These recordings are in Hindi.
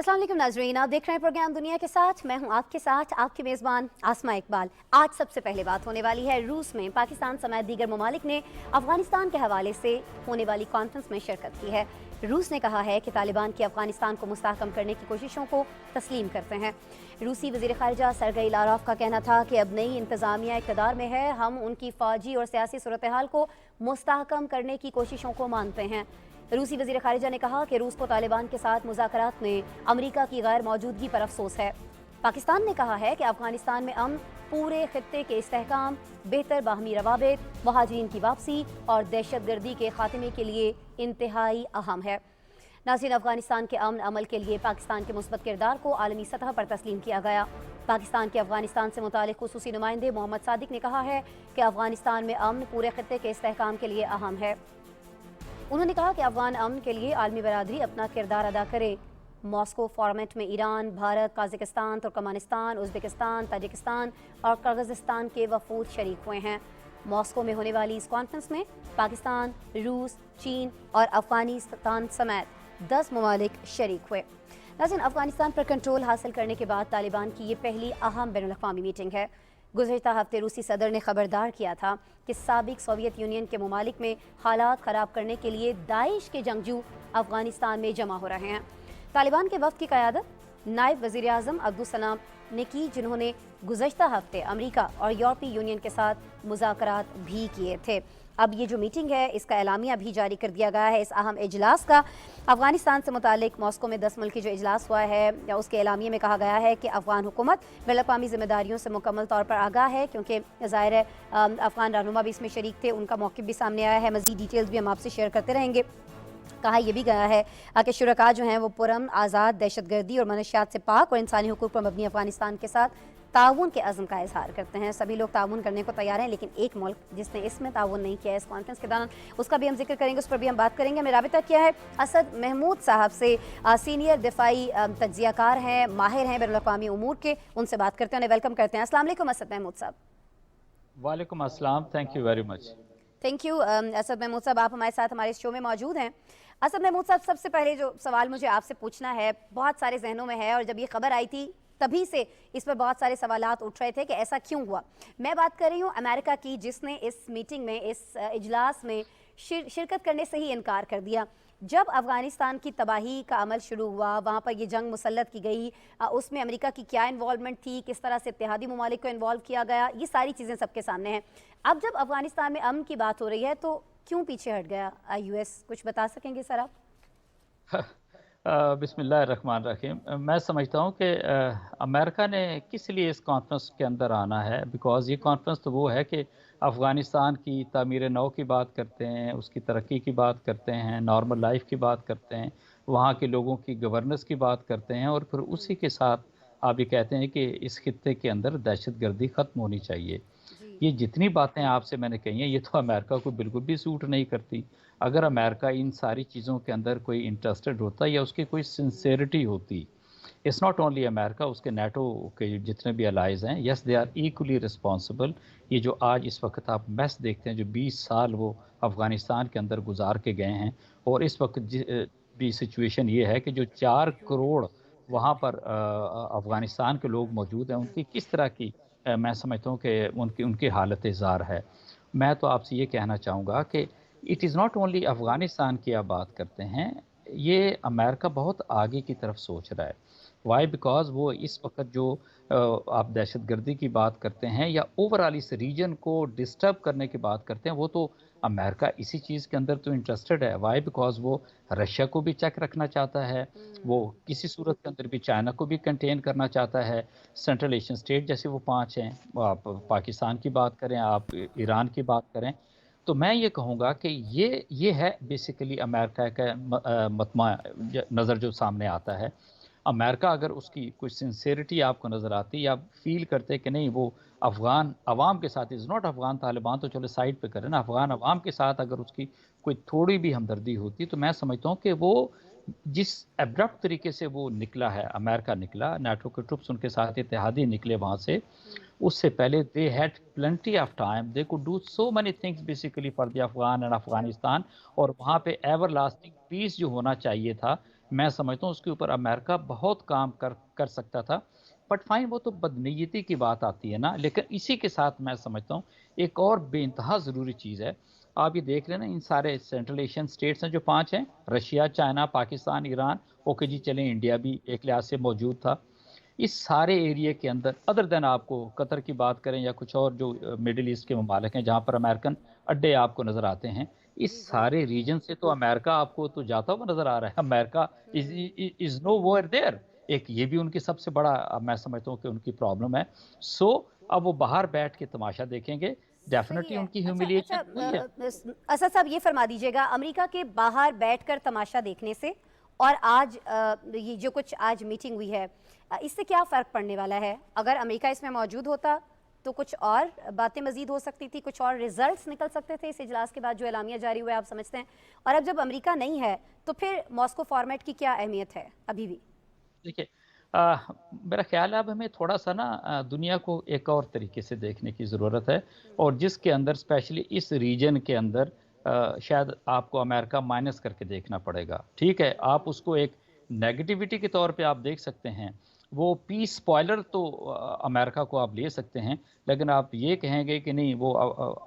अस्सलाम वालेकुम नाज़रीन, आप देख रहे हैं प्रोग्राम दुनिया के साथ। मैं हूं आपके साथ आपकी मेज़बान आसमा इकबाल। आज सबसे पहले बात होने वाली है रूस में। पाकिस्तान समेत दीगर ममालिक ने अफगानिस्तान के हवाले से होने वाली कॉन्फ्रेंस में शिरकत की है। रूस ने कहा है कि तालिबान की अफगानिस्तान को मुस्तहकम करने की कोशिशों को तस्लीम करते हैं। रूसी वज़ीर ख़ारिजा सरगई लारोव का कहना था कि अब नई इंतज़ामिया इक़्तिदार में है, हम उनकी फ़ौजी और सियासी सूरत हाल को मुस्तहकम करने की कोशिशों को मानते हैं। रूसी वज़ीर ख़ारिजा ने कहा कि रूस को तालिबान के साथ मुज़ाकरात में अमरीका की गैर मौजूदगी पर अफसोस है। पाकिस्तान ने कहा है कि अफगानिस्तान में अमन पूरे खित्ते के इस्तेहकाम, बेहतर बाहमी रवाबित, महाजिरीन की वापसी और दहशतगर्दी के खात्मे के लिए इंतहाई अहम है। नाज़रीन, अफगानिस्तान के अमन अमल के लिए पाकिस्तान के मुस्बत किरदार को आलमी सतह पर तस्लीम किया गया। पाकिस्तान के अफगानिस्तान से मुतालिक खुसूसी नुमाइंदे मोहम्मद सादिक ने कहा है कि अफगानिस्तान में अमन पूरे खित्ते के इस्तेहकाम के लिए अहम है। उन्होंने कहा कि अफगान अमन के लिए आलमी बरादरी अपना किरदार अदा करे। मॉस्को फॉर्मेट में Iran, Bharat, Kazakhstan, Turkmenistan, Uzbekistan, Tajikistan और किर्गिज़स्तान के वफूद शरीक हुए हैं। मॉस्को में होने वाली इस कॉन्फ्रेंस में पाकिस्तान, रूस, चीन और अफगानिस्तान समेत 10 ममालिक शरीक हुए। नाज़रीन, अफगानिस्तान पर कंट्रोल हासिल करने के बाद तालिबान की ये पहली अहम बैनुल-अक़वामी मीटिंग है। गुज़श्ता हफ्ते रूसी सदर ने खबरदार किया था कि साबिक सोवियत यूनियन के ममालिक में हालात ख़राब करने के लिए दाइश के जंगजू अफगानिस्तान में जमा हो रहे हैं। तालिबान के वफ़द की क़यादत नायब वज़ीर आज़म अब्दुल सलाम ने की, जिन्होंने गुज़श्ता हफ्ते अमरीका और यूरोपीय यूनियन के साथ मुज़ाकरात भी किए थे। अब ये जो मीटिंग है, इसका एलामिया भी जारी कर दिया गया है। इस अहम इजलास का अफगानिस्तान से मुतालिक मॉस्को में 10 मुल्की जो इजलास हुआ है, उसके एलामिया में कहा गया है कि अफगान हुकूमत बैनुल-अक़वामी ज़िम्मेदारियों से मुकम्मल तौर पर आगाह है, क्योंकि ज़ाहिर है अफगान रहनुमा भी इसमें शरीक थे, उनका मौक़िफ़ भी सामने आया है। मज़ीद डिटेल्स भी हम आपसे शेयर करते रहेंगे। कहा यह भी गया है कि शुरका जो हैं वो पुरअमन, आज़ाद, दहशतगर्दी और मनशियात से पाक और इंसानी हुकूक पर मबनी अफगानिस्तान के साथ ताउन के अज़्म का इजहार करते हैं। सभी लोग ताउन करने को तैयार हैं, लेकिन एक मुल्क जिसने इसमें ताउन नहीं किया है इस कॉन्फ्रेंस के दौरान, उसका भी हम जिक्र करेंगे, उस पर भी हम बात करेंगे। हमने राबिता किया है असद महमूद साहब से, सीनियर दिफाई तज्ज़ियाकार हैं, माहिर हैं बैनुल-अक़वामी उमूर के। उनसे बात करते हैं, उन्हें वेलकम करते हैं। अस्सलाम वालेकुम असद महमूद साहब। वालेकुम अस्सलाम, thank you very much. Thank you Asad Mahmood sahab, आप हमारे साथ हमारे शो में मौजूद हैं। असद महमूद साहब, सबसे पहले जो सवाल मुझे आपसे पूछना है, बहुत सारे जहनों में है और जब ये खबर आई थी तभी से इस पर बहुत सारे सवालात उठ रहे थे कि ऐसा क्यों हुआ। मैं बात कर रही हूँ अमेरिका की, जिसने इस मीटिंग में, इस इजलास में शिरकत करने से ही इनकार कर दिया। जब अफगानिस्तान की तबाही का अमल शुरू हुआ, वहाँ पर ये जंग मुसल्लत की गई, उसमें अमेरिका की क्या इन्वॉल्वमेंट थी, किस तरह से इत्तेहादी ममालिक को इन्वॉल्व किया गया, ये सारी चीज़ें सबके सामने हैं। अब जब अफगानिस्तान में अमन की बात हो रही है तो क्यों पीछे हट गया यूएस? कुछ बता सकेंगे सर आप? बिस्मिल्लाहिर्रहमानिर्रहीम। मैं समझता हूँ कि अमेरिका ने किस लिए इस कॉन्फ्रेंस के अंदर आना है, बिकॉज़ ये कॉन्फ्रेंस तो वो है कि अफ़गानिस्तान की तामीर नौ की बात करते हैं, उसकी तरक्की की बात करते हैं, नॉर्मल लाइफ की बात करते हैं, वहाँ के लोगों की गवर्नेंस की बात करते हैं, और फिर उसी के साथ आप ये कहते हैं कि इस खित्ते के अंदर दहशतगर्दी ख़त्म होनी चाहिए। जी। ये जितनी बातें आपसे मैंने कही हैं, ये तो अमेरिका को बिल्कुल भी सूट नहीं करती। अगर अमेरिका इन सारी चीज़ों के अंदर कोई इंटरेस्टेड होता या उसकी कोई सिंसेरिटी होती, इट्स नॉट ओनली अमेरिका, उसके नाटो के जितने भी अलाइज हैं, yes they are equally responsible. ये जो आज इस वक्त आप मैस देखते हैं, जो 20 साल वो अफ़गानिस्तान के अंदर गुजार के गए हैं, और इस वक्त भी सिचुएशन ये है कि जो 4 करोड़ वहाँ पर अफ़गानिस्तान के लोग मौजूद हैं, उनकी किस तरह की मैं समझता हूँ कि उनकी उनकी हालत ज़ार है। मैं तो आपसे ये कहना चाहूँगा कि it is not only Afghanistan की आप बात करते हैं, ये अमेरिका बहुत आगे की तरफ सोच रहा है। वाई? बिकॉज़ वो इस वक़्त जो आप दहशतगर्दी की बात करते हैं या ओवरऑल इस रीजन को डिस्टर्ब करने की बात करते हैं, वो तो अमेरिका इसी चीज़ के अंदर तो इंटरेस्टेड है। वाई? बिकॉज़ वो रशिया को भी चेक रखना चाहता है, वो किसी सूरत के अंदर भी चाइना को भी कंटेन करना चाहता है। सेंट्रल एशियन स्टेट जैसे वो 5 हैं, आप पाकिस्तान की बात करें, आप ईरान की बात करें, तो मैं ये कहूँगा कि ये है बेसिकली अमेरिका का मतमा नज़र जो सामने आता है। अमेरिका अगर उसकी कोई सिंसेरिटी आपको नज़र आती, या फ़ील करते कि नहीं वो अफ़गान अवाम के साथ, इज़ नॉट अफ़गान तालिबान तो चलो साइड पे करें ना, अफ़गान अवाम के साथ अगर उसकी कोई थोड़ी भी हमदर्दी होती, तो मैं समझता हूँ कि वो जिस एब्रप्ट तरीके से वो निकला है, अमेरिका निकला, नाटो के ट्रुप्स उनके साथ इत्तेहादी निकले वहाँ से, उससे पहले they had plenty of time, they could do so many things basically for the Afghan and Afghanistan, और वहाँ पे एवरलास्टिंग पीस जो होना चाहिए था, मैं समझता हूँ उसके ऊपर अमेरिका बहुत काम कर कर सकता था। बट फाइन, वो तो बदनीयती की बात आती है ना। लेकिन इसी के साथ मैं समझता हूँ एक और बेइंतहा ज़रूरी चीज़ है। आप ये देख लेना, इन सारे सेंट्रल एशियन स्टेट्स हैं जो 5 हैं, Russia, China, Pakistan, Iran, okay जी चलें इंडिया भी एक लिहाज से मौजूद था। इस सारे एरिया के अंदर अदर देन आपको कतर की बात करें या कुछ और जो मिडिल ईस्ट के ममालिक हैं जहाँ पर अमेरिकन अड्डे आपको नज़र आते हैं, इस जी जी। सारे रीजन से तो अमेरिका आपको तो जाता हुआ नज़र आ रहा है। America is hmm. Is nowhere there. एक ये भी उनकी सबसे बड़ा मैं समझता हूँ कि उनकी प्रॉब्लम है। सो अब वो बाहर बैठ के तमाशा देखेंगे, सही डेफ़िनिटली है। उनकी अच्छा अच्छा, ह्यूमिलिएशन हुई है। असद साहब ये फरमा दीजिएगा, अमेरिका के बाहर बैठकर तमाशा देखने से और आज ये जो कुछ आज मीटिंग हुई है, इससे क्या फ़र्क पड़ने वाला है? अगर अमेरिका इसमें मौजूद होता तो कुछ और बातें मजीद हो सकती थी, कुछ और रिजल्ट्स निकल सकते थे इस इजलास के बाद जो एलामिया जारी हुआ है, आप समझते हैं? और अब जब अमेरिका नहीं है तो फिर मॉस्को फॉर्मेट की क्या अहमियत है अभी भी? देखिए, मेरा ख्याल है अब हमें थोड़ा-सा ना दुनिया को एक और तरीके से देखने की ज़रूरत है और जिसके अंदर स्पेशली इस रीजन के अंदर शायद आपको अमेरिका माइनस करके देखना पड़ेगा। ठीक है, आप उसको एक नेगेटिविटी के तौर पे आप देख सकते हैं। वो पीस स्पॉइलर तो अमेरिका को आप ले सकते हैं, लेकिन आप ये कहेंगे कि नहीं वो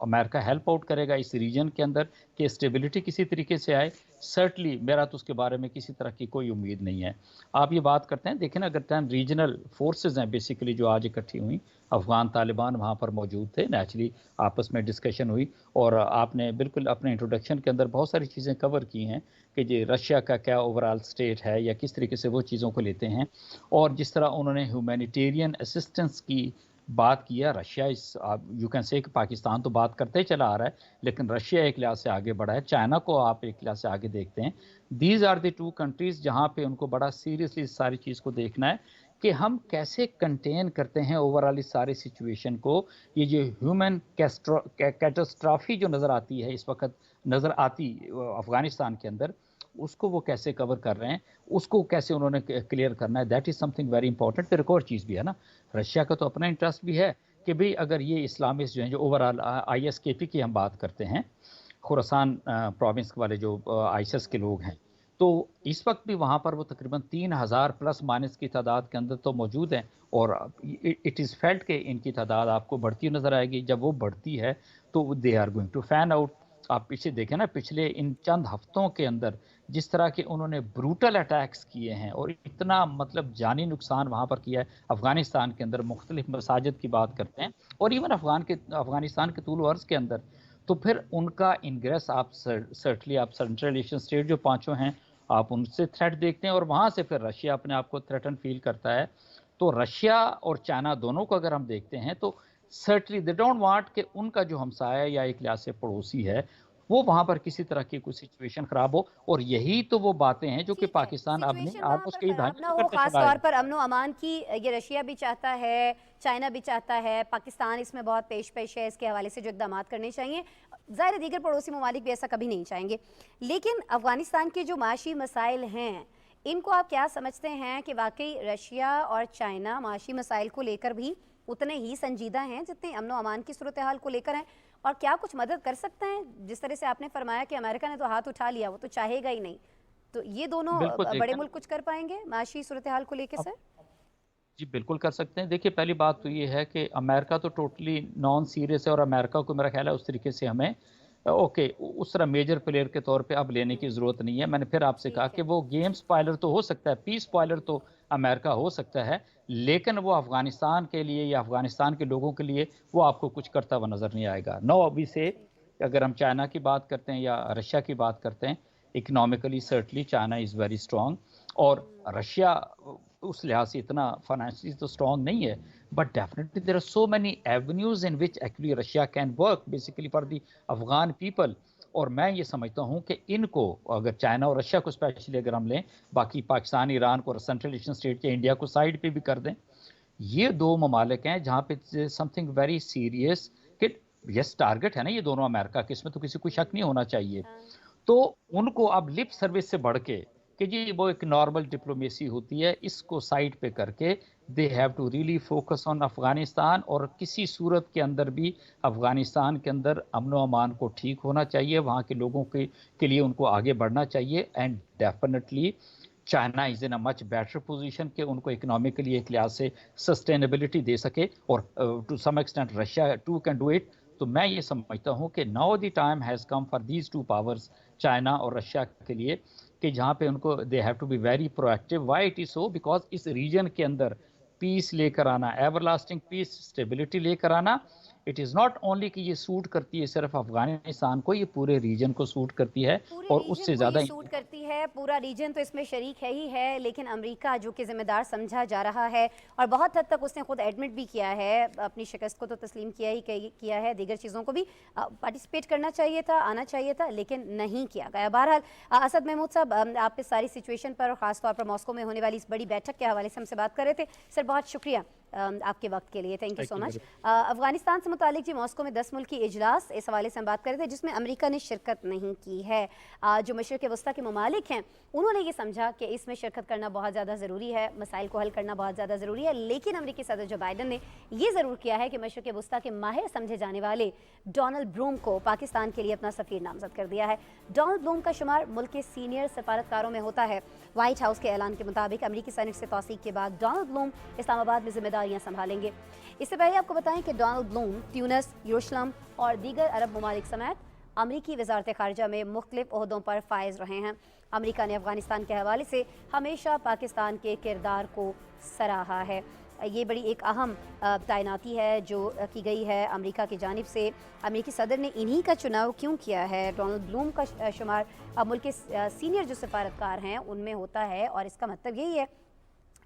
अमेरिका हेल्प आउट करेगा इस रीजन के अंदर कि स्टेबिलिटी किसी तरीके से आए, सर्टनली मेरा तो उसके बारे में किसी तरह की कोई उम्मीद नहीं है। आप ये बात करते हैं, देखें ना, अगर टाइम रीजनल फोर्सेस हैं बेसिकली जो आज इकट्ठी हुई, अफ़गान तालिबान वहाँ पर मौजूद थे, नेचुरली आपस में डिस्कशन हुई और आपने बिल्कुल अपने इंट्रोडक्शन के अंदर बहुत सारी चीज़ें कवर की हैं कि जी रशिया का क्या ओवरऑल स्टेट है या किस तरीके से वो चीज़ों को लेते हैं और जिस तरह उन्होंने ह्यूमैनिटेरियन असिस्टेंस की बात किया। रशिया इस आप यू कैन से कि पाकिस्तान तो बात करते ही चला आ रहा है, लेकिन रशिया एक लिहाज से आगे बढ़ा है, चाइना को आप एक लिहाज से आगे देखते हैं। These are the two countries जहाँ पे उनको बड़ा सीरियसली इस सारी चीज़ को देखना है कि हम कैसे कंटेन करते हैं ओवरऑल इस सारी सिचुएशन को। ये जो ह्यूमन कैटास्ट्रॉफी जो नज़र आती है इस वक्त, नज़र आती अफ़गानिस्तान के अंदर, उसको वो कैसे कवर कर रहे हैं, उसको कैसे उन्होंने क्लियर करना है, that is something very important. फिर एक और चीज़ भी है ना, रशिया का तो अपना इंटरेस्ट भी है कि भाई अगर ये इस्लामिस्ट जो हैं, जो ओवरऑल आईएसकेपी की हम बात करते हैं, खुरासान प्रोविंस वाले जो आईएसएस के लोग हैं, तो इस वक्त भी वहाँ पर वो तकरीबन 3000 प्लस माइनस की तादाद के अंदर तो मौजूद हैं और इट इज़ फेल्ट कि इनकी तादाद आपको बढ़ती हुई नज़र आएगी। जब वो बढ़ती है तो they are going to fan out. आप पीछे देखें ना, पिछले इन चंद हफ्तों के अंदर जिस तरह के उन्होंने ब्रूटल अटैक्स किए हैं और इतना मतलब जानी नुकसान वहाँ पर किया है। अफ़गानिस्तान के अंदर मुख्तलिफ मसाजिद की बात करते हैं और इवन अफ़गानिस्तान के तूल अर्ज़ के अंदर, तो फिर उनका इंग्रेस आप सर्टली आप सेंट्रल एशियन स्टेट जो पाँचों हैं, आप उनसे थ्रेट देखते हैं और वहाँ से फिर रशिया अपने आप को थ्रेटन फील करता है। तो रशिया और चाइना दोनों को अगर हम देखते हैं तो सर्टनली दे डोंट वांट कि उनका जो हमसाया या एक लिहाज से पड़ोसी है, वो वहाँ पर किसी तरह की कोई सिचुएशन खराब हो। और यही तो वो बातें हैं जो कि ठीक है, पाकिस्तान अब नहीं सिचुएशन वहाँ ऑलमोस्ट पर कई ख़राब दहाइयों ना से हो, करते ख़ास चला तौर है। पर अमन व अमान की ये रशिया भी चाहता है, चाइना भी चाहता है, पाकिस्तान इसमें बहुत पेश है, इसके हवाले से जो इक़दामात करने चाहिए। ज़ाहिर है दीगर पड़ोसी ममालिक भी ऐसा कभी नहीं चाहेंगे। लेकिन अफ़गानिस्तान के जो माशी मसाइल हैं, इनको आप क्या समझते हैं कि वाक़ई रशिया और चाइना माशी मसाइल को लेकर भी उतने ही संजीदा हैं जितने अमन व अमान की सूरत हाल को लेकर हैं? और क्या कुछ मदद कर सकते हैं? जिस तरह से आपने फरमाया कि अमेरिका ने तो हाथ उठा लिया, वो तो चाहेगा ही नहीं। तो ये दोनों बिल्कुल बड़े देखें ना, मुल्क कुछ कर पाएंगे माशी सूरत हाल को लेके अब सर? जी बिल्कुल कर सकते हैं। देखिए, पहली बात तो ये है कि अमेरिका तो टोटली नॉन सीरियस है और अमेरिका को मेरा ख्याल है उस तरीके से हमें ओके उस तरह मेजर प्लेयर के तौर पे अब लेने की ज़रूरत नहीं है। मैंने फिर आपसे कहा ठीक कि है। वो गेम स्पॉइलर तो हो सकता है, पीस स्पॉइलर तो अमेरिका हो सकता है, लेकिन वो अफ़गानिस्तान के लिए या अफ़गानिस्तान के लोगों के लिए वो आपको कुछ करता हुआ नज़र नहीं आएगा। नो अभी से ठीक है। अगर हम चाइना की बात करते हैं या रशिया की बात करते हैं, economically certainly China is very strong और रशिया उस लिहाज से इतना फाइनेंशियली तो स्ट्रॉन्ग नहीं है। But definitely there are so many avenues in which actually Russia can work basically for the Afghan people. और मैं ये समझता हूँ कि इनको अगर चाइना और रशिया को स्पेशली अगर हम लें, बाकी पाकिस्तान, ईरान को और सेंट्रल एशियन स्टेट या इंडिया को साइड पे भी कर दें, ये 2 ममालिक हैं जहाँ पे समथिंग वेरी सीरियस कि यस टारगेट है ना ये दोनों अमेरिका के, इसमें तो किसी को शक नहीं होना चाहिए। हाँ। तो उनको अब लिप सर्विस से बढ़ के कि जी वो एक नॉर्मल डिप्लोमेसी होती है, इसको साइड पे करके they have to really focus on Afghanistan और किसी सूरत के अंदर भी अफ़गानिस्तान के अंदर अमन व अमान को ठीक होना चाहिए, वहाँ के लोगों के लिए उनको आगे बढ़ना चाहिए and definitely China is in a much better position कि उनको इकोनॉमिकली एक लिहाज से सस्टेनेबिलिटी दे सके, और to some extent Russia too can do it. तो मैं ये समझता हूँ कि now the time has come for these two powers, China और रशिया के लिए, कि जहाँ पे उनको they have to be very proactive. Why it is so? Because इस रीजन के अंदर पीस लेकर आना, एवरलास्टिंग पीस, स्टेबिलिटी लेकर आना, इट इज़ नॉट ओनली कि ये सूट करती है सिर्फ अफगानिस्तान को, ये पूरे रीजन को सूट करती है, पूरे और रीजन उससे को ये ज़्यादा सूट करती है, पूरा रीजन तो इसमें शरीक है ही है, लेकिन अमेरिका जो कि जिम्मेदार समझा जा रहा है, और बहुत हद तक उसने खुद एडमिट भी किया है, अपनी शिकस्त को तो तस्लीम किया है, दीगर चीज़ों को भी पार्टिसिपेट करना चाहिए था, आना चाहिए था, लेकिन नहीं किया गया। बहरहाल असद महमूद साहब, आप इस सारी सिचुएशन पर और ख़ासतौर पर मॉस्को में होने वाली इस बड़ी बैठक के हवाले से हमसे बात कर रहे थे। सर बहुत शुक्रिया आपके वक्त के लिए, thank you so much. Afghanistan से मुतालिक जी मॉस्को में 10 मुल्की इजलास, इस हवाले से हम बात कर रहे थे, जिसमें अमेरिका ने शिरकत नहीं की है। जो मशरिक़ वस्ता के ममालिक हैं उन्होंने ये समझा कि इसमें शिरकत करना बहुत ज़्यादा ज़रूरी है, मसाइल को हल करना बहुत ज़्यादा ज़रूरी है, लेकिन अमेरिकी सदर जो बाइडन ने ये ज़रूर किया है कि मशरिक़ वस्ता के माहिर समझे जाने वाले डोनाल्ड ब्लूम को पाकिस्तान के लिए अपना सफ़ीर नामज़द कर दिया है। डोनाल्ड ब्लूम का शुमार मुल्क के सीनियर सफारतकारों में होता है। वाइट हाउस के ऐलान के मुताबिक अमेरिकी सैनिक से तौसीक के बाद डोनाल्ड ब्लूम इस्लामाबाद में जिम्मेदारियां संभालेंगे। इससे पहले आपको बताएं कि डोनाल्ड ब्लूम ट्यूनिस, यरूशलेम और दीगर अरब ममालिक समेत अमरीकी वजारत खारजा में मुख्तलिफ ओहदों पर फायज रहे हैं। अमेरिका ने अफगानिस्तान के हवाले से हमेशा पाकिस्तान के किरदार को सराहा है। ये बड़ी एक अहम तैनाती है जो की गई है अमेरिका की जानिब से। अमेरिकी सदर ने इन्हीं का चुनाव क्यों किया है? डोनाल्ड ब्लूम का शुमार मुल्क के सीनियर जो सफारतकार हैं उनमें होता है, और इसका मतलब यही है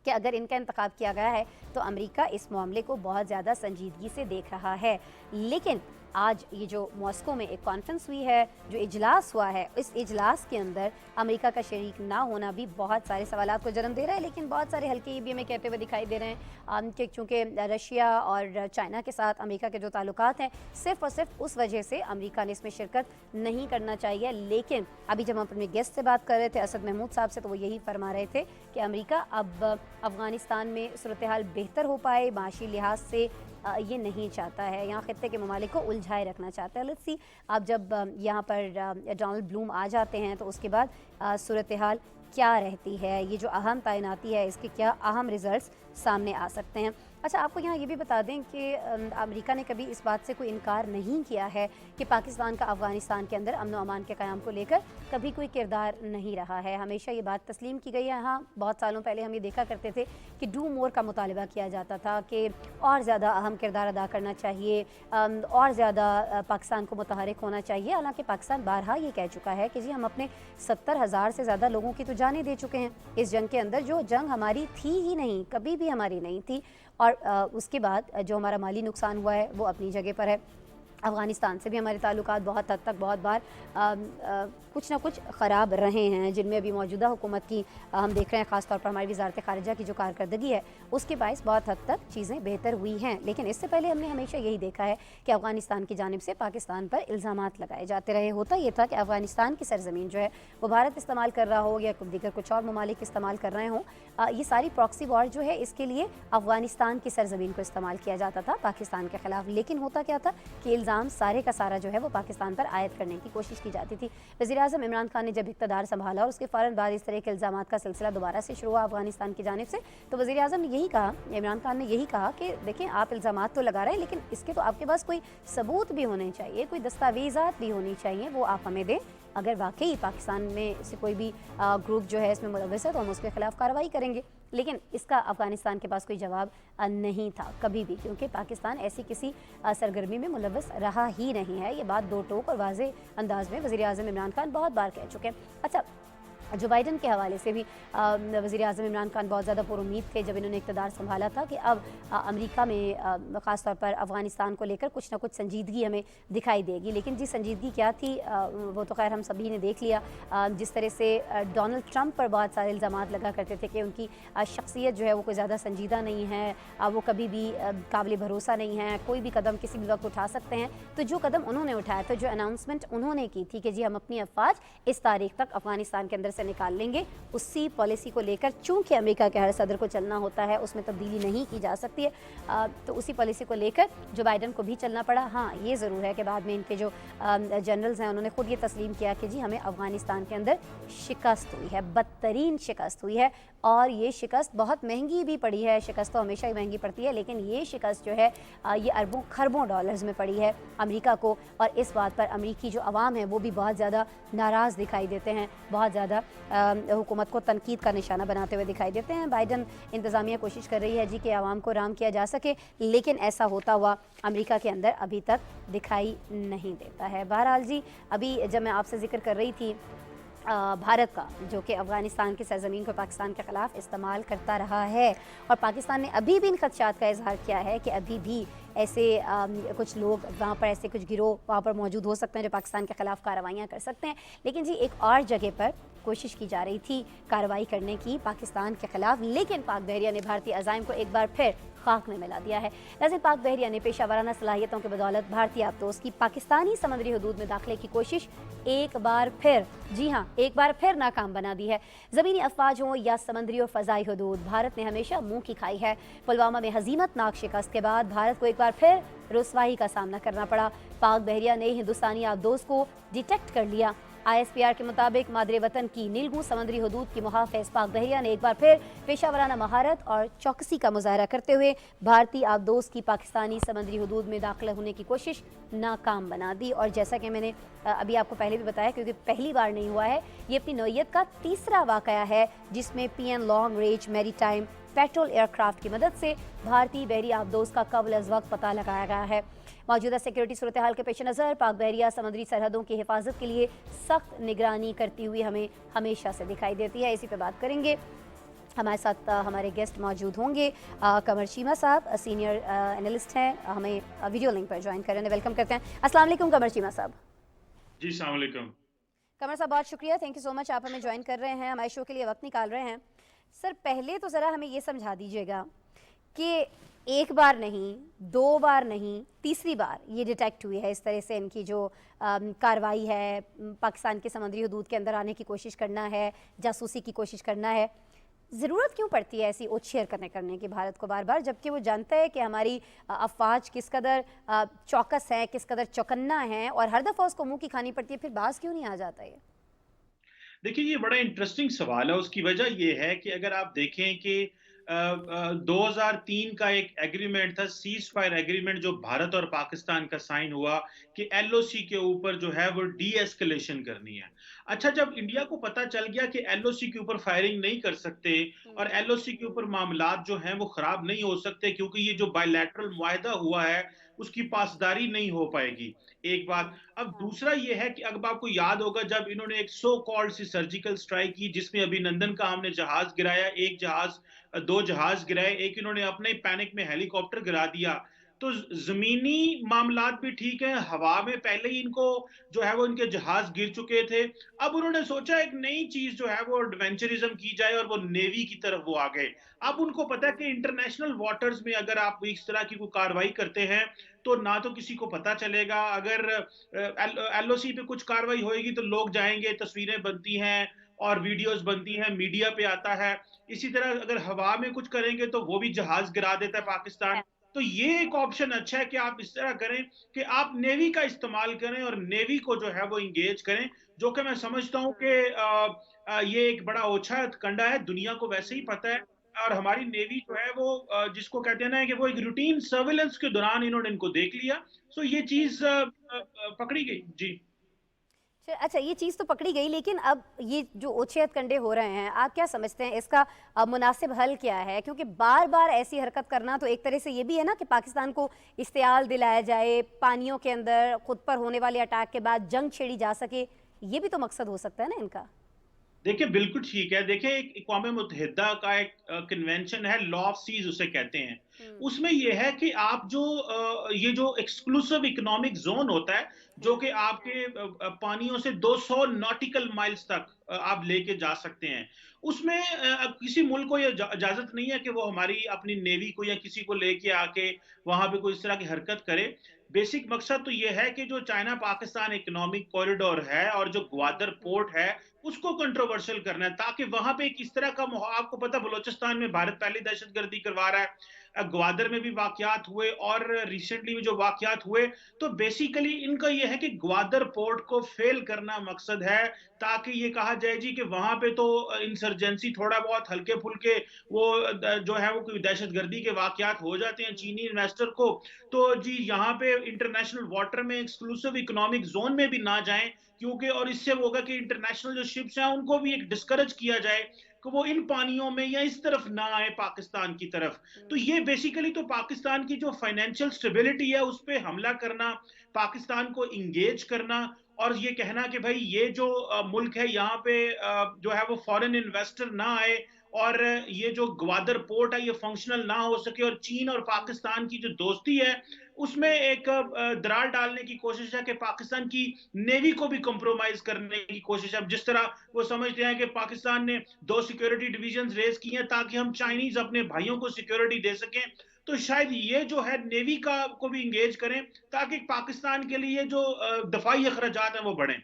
कि अगर इनका इंतखाब किया गया है तो अमेरिका इस मामले को बहुत ज़्यादा संजीदगी से देख रहा है। लेकिन आज ये जो मॉस्को में एक कॉन्फ्रेंस हुई है, जो इजलास हुआ है, इस इजलास के अंदर अमेरिका का शरीक ना होना भी बहुत सारे सवालात को जन्म दे रहा है। लेकिन बहुत सारे हल्के ये भी हमें कहते हुए दिखाई दे रहे हैं कि चूँकि रशिया और चाइना के साथ अमेरिका के जो ताल्लुकात हैं, सिर्फ और सिर्फ उस वजह से अमेरिका ने इसमें शिरकत नहीं करना चाहिए। लेकिन अभी जब हम अपने गेस्ट से बात कर रहे थे असद महमूद साहब से, तो वो यही फरमा रहे थे कि अमेरिका अब अफ़गानिस्तान में सूरत हाल बेहतर हो पाए माशी लिहाज से ये नहीं चाहता है, यहाँ खत्ते के ममालिक को उलझाए रखना चाहता है। लेट्स सी अब जब यहाँ पर डोनाल्ड ब्लूम आ जाते हैं तो उसके बाद सूरत हाल क्या रहती है, ये जो अहम तैनाती है इसके क्या अहम रिजल्ट्स सामने आ सकते हैं। अच्छा, आपको यहाँ ये भी बता दें कि अमेरिका ने कभी इस बात से कोई इनकार नहीं किया है कि पाकिस्तान का अफ़गानिस्तान के अंदर अमन व अमान के क़याम को लेकर कभी कोई किरदार नहीं रहा है। हमेशा ये बात तस्लीम की गई है। हाँ, बहुत सालों पहले हम ये देखा करते थे कि डू मोर का मुतालबा किया जाता था कि और ज़्यादा अहम किरदार अदा करना चाहिए, और ज़्यादा पाकिस्तान को मुतहरिक होना चाहिए। हालाँकि पाकिस्तान बारहा ये कह चुका है कि जी हम अपने 70,000 से ज़्यादा लोगों की तो जानें दे चुके हैं इस जंग के अंदर, जो जंग हमारी थी ही नहीं, कभी भी हमारी नहीं थी। और उसके बाद जो हमारा माली नुकसान हुआ है वो अपनी जगह पर है। अफ़गानिस्तान से भी हमारे ताल्लुकात बहुत हद तक बहुत बार कुछ ना कुछ ख़राब रहे हैं, जिनमें अभी मौजूदा हुकूमत की हम देख रहे हैं, ख़ास तौर पर हमारी वजारत ख़ारिजा की जो कारकर्दगी है उसके बायस बहुत हद तक चीज़ें बेहतर हुई हैं। लेकिन इससे पहले हमने हमेशा यही देखा है कि अफ़गानिस्तान की जानिब से पाकिस्तान पर इल्ज़ामात लगाए जाते रहे। होता ये था कि अफ़गानिस्तान की सरज़मीन जो है वो भारत इस्तेमाल कर रहा हो या दीगर कुछ और ममालिक इस्तेमाल कर रहे हों, ये सारी प्रॉक्सी वॉर जो है इसके लिए अफ़गानिस्तान की सरज़मीन को इस्तेमाल किया जाता था पाकिस्तान के ख़िलाफ़। लेकिन होता क्या था कि इल्ज़ाम सारे का सारा जो है वो पाकिस्तान पर आयद करने की कोशिश की जाती थी। वज़ीर-ए-आज़म इमरान खान ने जब इक़्तिदार संभाला और उसके फ़ौरन बाद इस तरह के इल्ज़ामात का सिलसिला दोबारा से शुरू हुआ अफ़गानिस्तान की जानिब से, तो वज़ीर-ए-आज़म ने यही कहा, इमरान खान ने यही कहा कि देखें आप इल्ज़ामात तो लगा रहे हैं, लेकिन इसके तो आपके पास कोई सबूत भी होने चाहिए, कोई दस्तावेज़ात भी होनी चाहिए, वो आप हमें दें। अगर वाकई पाकिस्तान में से कोई भी ग्रुप जो है इसमें मुलव्वस है तो हम उसके खिलाफ कार्रवाई करेंगे। लेकिन इसका अफ़गानिस्तान के पास कोई जवाब नहीं था कभी भी, क्योंकि पाकिस्तान ऐसी किसी सरगर्मी में मुलव्वस रहा ही नहीं है। ये बात दो टोक और वाज़े अंदाज में वज़ीर-ए-आज़म इमरान खान बहुत बार कह चुके हैं। अच्छा, जो बाइडन के हवाले से भी वज़ीर-ए-आज़म इमरान खान बहुत ज़्यादा पुरुम्मीद थे जब इन्होंने इक़्तिदार संभाला था कि अब अमेरिका में ख़ास तौर पर अफ़गानिस्तान को लेकर कुछ ना कुछ संजीदगी हमें दिखाई देगी। लेकिन जी संजीदगी क्या थी वो तो खैर हम सभी ने देख लिया। जिस तरह से डोनाल्ड ट्रंप पर बहुत सारे इल्ज़ामात लगा करते थे कि उनकी शख्सियत जो है वो कोई ज़्यादा संजीदा नहीं है, वो कभी भी काबिल भरोसा नहीं है, कोई भी कदम किसी भी वक्त उठा सकते हैं। तो जो कदम उन्होंने उठाया था, जो अनाउंसमेंट उन्होंने की थी कि जी हम अपनी अफवाज इस तारीख तक अफ़गानिस्तान के अंदर से से निकाल लेंगे। उसी पॉलिसी को लेकर चूंकि अमेरिका के हर सदर को चलना होता है, उसमें तब्दीली नहीं की जा सकती है, तो उसी पॉलिसी को लेकर जो बाइडन को भी चलना पड़ा। हाँ, ये ज़रूर है कि बाद में इनके जो जनरल्स हैं उन्होंने खुद ये तस्लीम किया कि जी हमें अफ़गानिस्तान के अंदर शिकस्त हुई है, बदतरीन शिकस्त हुई है, और ये शिकस्त बहुत महंगी भी पड़ी है। शिकस्त तो हमेशा ही महंगी पड़ती है, लेकिन ये शिकस्त जो है ये अरबों खरबों डॉलर्स में पड़ी है अमेरिका को, और इस बात पर अमेरिकी जो अवाम है वो भी बहुत ज़्यादा नाराज़ दिखाई देते हैं, बहुत ज़्यादा हुकूमत को तनकीद का निशाना बनाते हुए दिखाई देते हैं। बाइडन इंतज़ामिया कोशिश कर रही है जी कि आवाम को राम किया जा सके, लेकिन ऐसा होता हुआ अमेरिका के अंदर अभी तक दिखाई नहीं देता है। बहरहाल जी, अभी जब मैं आपसे जिक्र कर रही थी भारत का, जो कि अफ़गानिस्तान की सरज़मीन को पाकिस्तान के ख़िलाफ़ इस्तेमाल करता रहा है, और पाकिस्तान ने अभी भी इन खदशात का इजहार किया है कि अभी भी ऐसे कुछ लोग वहाँ पर, ऐसे कुछ गिरोह वहाँ पर मौजूद हो सकते हैं जो पाकिस्तान के ख़िलाफ़ कार्रवाइयाँ कर सकते हैं। लेकिन जी एक और जगह पर कोशिश की जा रही थी कार्रवाई करने की पाकिस्तान के ख़िलाफ़, लेकिन पाक बहरिया ने भारतीय अज़ाइम को एक बार फिर खाक में मिला दिया है। वैसे पाक बहरिया ने पेशा वाराना सलाहियतों की बदौलत भारतीय आबदोज की पाकिस्तानी समुद्री हदूद में दाखिले की कोशिश एक बार फिर, जी हाँ, एक बार फिर नाकाम बना दी है। ज़मीनी अफवाज हों या समंदरी और फ़ज़ाई हदूद, भारत ने हमेशा मुँह की खाई है। पुलवामा में हज़ीमतनाक शिकस्त के बाद भारत को एक बार फिर रुसवाई का सामना करना पड़ा। पाक बहरिया ने हिंदुस्तानी आबदोज को डिटेक्ट कर लिया। ISPR के मुताबिक मादरे वतन की नीलगू समंदरी हदूद की मुहाफ़िज़ पाक बहरिया ने एक बार फिर पेशावराना महारत और चौकसी का मुजाहरा करते हुए भारतीय आबदोज की पाकिस्तानी समंदरी हदूद में दाखिल होने की कोशिश नाकाम बना दी। और जैसा कि मैंने अभी आपको पहले भी बताया, क्योंकि पहली बार नहीं हुआ है, ये अपनी नौइयत का तीसरा वाक़या है जिसमें PN long range maritime petrol aircraft की मदद से भारतीय बहरी आबदोज का कबल अज़ वक्त पता लगाया गया है। मौजूदा सिक्योरिटी सूरत हाल के पेश नज़र पाक बहरिया समुद्री सरहदों की हिफाजत के लिए सख्त निगरानी करती हुई हमें हमेशा से दिखाई देती है। इसी पे बात करेंगे। हमारे साथ हमारे गेस्ट मौजूद होंगे। कमर चीमा साहब सीनियर एनालिस्ट हैं, हमें वीडियो लिंक पर ज्वाइन कर रहे हैं। वेलकम करते हैं। अस्सलाम वालेकुम कमर चीमा साहब। जी अस्सलाम वालेकुम। कमर साहब बहुत शुक्रिया, थैंक यू सो मच, आप हमें ज्वाइन कर रहे हैं, हमारे शो के लिए वक्त निकाल रहे हैं। सर पहले तो ज़रा हमें ये समझा दीजिएगा कि एक बार नहीं, दो बार नहीं, तीसरी बार ये डिटेक्ट हुई है इस तरह से इनकी जो कार्रवाई है, पाकिस्तान के समुद्री हदूद के अंदर आने की कोशिश करना है, जासूसी की कोशिश करना है। ज़रूरत क्यों पड़ती है ऐसी ओछी हरकतें करने की भारत को बार बार, जबकि वो जानता है कि हमारी अफवाज किस कदर चौकस है, किस कदर चौकन्ना है, और हर दफ़ा उसको मुँह की खानी पड़ती है, फिर बाज क्यों नहीं आ जाता ये? देखिए ये बड़ा इंटरेस्टिंग सवाल है। उसकी वजह ये है कि अगर आप देखें कि 2003 का एक एग्रीमेंट था, सीज फायर एग्रीमेंट, जो भारत और पाकिस्तान का साइन हुआ कि LOC के ऊपर जो है वो डी एस्केलेशन करनी है। अच्छा, जब इंडिया को पता चल गया कि LOC के ऊपर फायरिंग नहीं कर सकते और LOC के ऊपर मामलात जो हैं वो खराब नहीं हो सकते, क्योंकि ये जो बायलैटरल मुआहदा हुआ है उसकी पासदारी नहीं हो पाएगी, एक बात। अब दूसरा ये है कि अब आपको याद होगा जब इन्होंने एक सो कॉल्ड सी सर्जिकल स्ट्राइक की जिसमें अभिनंदन का हमने जहाज गिराया, एक जहाज, दो जहाज गिराए, एक इन्होंने अपने पैनिक में हेलीकॉप्टर गिरा दिया। तो जमीनी मामलात भी ठीक है, हवा में पहले ही इनको जो है वो इनके जहाज गिर चुके थे। अब उन्होंने सोचा एक नई चीज जो है वो एडवेंचरिज्म की जाए और वो नेवी की तरफ वो आ गए। अब उनको पता है कि इंटरनेशनल वाटर्स में अगर आप इस तरह की कोई कार्रवाई करते हैं तो ना तो किसी को पता चलेगा, अगर LOC पे कुछ कार्रवाई होएगी तो लोग जाएंगे, तस्वीरें बनती हैं और वीडियोस बनती हैं, मीडिया पे आता है। इसी तरह अगर हवा में कुछ करेंगे तो वो भी जहाज गिरा देता है पाकिस्तान। तो ये एक ऑप्शन अच्छा है कि आप इस तरह करें कि आप नेवी का इस्तेमाल करें और नेवी को जो है वो इंगेज करें, जो कि मैं समझता हूं कि ये एक बड़ा ओछा कंडा है, दुनिया को वैसे ही पता है। और हमारी नेवी जो है वो जिसको कहते हैं ना कि वो एक रूटीन सर्विलेंस के दौरान इन्होंने इनको देख लिया। सो ये चीज पकड़ी गई जी। अच्छा, ये चीज़ तो पकड़ी गई, लेकिन अब ये जो ओछे हथकंडे हो रहे हैं, आप क्या समझते हैं इसका मुनासिब हल क्या है? क्योंकि बार बार ऐसी हरकत करना तो एक तरह से ये भी है ना कि पाकिस्तान को इश्तियाल दिलाया जाए, पानियों के अंदर खुद पर होने वाले अटैक के बाद जंग छेड़ी जा सके, ये भी तो मकसद हो सकता है ना इनका। देखिए बिल्कुल ठीक है। देखिए एक अक़वाम मुत्तहिदा का एक कन्वेंशन है, लॉ ऑफ सीज उसे कहते हैं। उसमें ये है कि आप जो ये जो एक्सक्लूसिव इकोनॉमिक जोन होता है, जो कि आपके पानियों से 200 नॉटिकल माइल्स तक आप लेके जा सकते हैं, उसमें किसी मुल्क को ये इजाजत नहीं है कि वो हमारी अपनी नेवी को या किसी को लेके आके वहां पे कोई इस तरह की हरकत करे। बेसिक मकसद तो ये है कि जो चाइना पाकिस्तान इकोनॉमिक कॉरिडोर है और जो ग्वादर पोर्ट है, उसको कंट्रोवर्शियल करना है, ताकि वहां पे किस तरह का आपको पता, बलोचिस्तान में भारत पहली दहशतगर्दी करवा रहा है, ग्वादर में भी वाकयात हुए और रिसेंटली में जो वाकयात हुए। तो बेसिकली इनका यह है कि ग्वादर पोर्ट को फेल करना मकसद है, ताकि ये कहा जाए जी कि वहां पे तो इंसर्जेंसी थोड़ा बहुत हल्के फुल्के वो जो है वो कोई दहशतगर्दी के वाकयात हो जाते हैं चीनी इन्वेस्टर को, तो जी यहाँ पे इंटरनेशनल वाटर में एक्सक्लूसिव इकोनॉमिक जोन में भी ना जाएं, क्योंकि और इससे वो होगा कि इंटरनेशनल जो शिप्स हैं उनको भी एक डिस्करेज किया जाए कि वो इन पानियों में या इस तरफ ना आए पाकिस्तान की तरफ। तो ये बेसिकली तो पाकिस्तान की जो फाइनेंशियल स्टेबिलिटी है उस पर हमला करना, पाकिस्तान को इंगेज करना और ये कहना कि भाई ये जो मुल्क है यहाँ पे जो है वो फॉरेन इन्वेस्टर ना आए और ये जो ग्वादर पोर्ट है ये फंक्शनल ना हो सके, और चीन और पाकिस्तान की जो दोस्ती है उसमें एक दरार डालने की कोशिश है कि पाकिस्तान की नेवी को भी कंप्रोमाइज करने की कोशिश है। अब जिस तरह वो समझते हैं कि पाकिस्तान ने 2 सिक्योरिटी डिवीजन रेज की हैं ताकि हम चाइनीज अपने भाइयों को सिक्योरिटी दे सकें, तो शायद ये जो है नेवी का को भी इंगेज करें ताकि पाकिस्तान के लिए जो दफाई अखराजात हैं वो बढ़ें।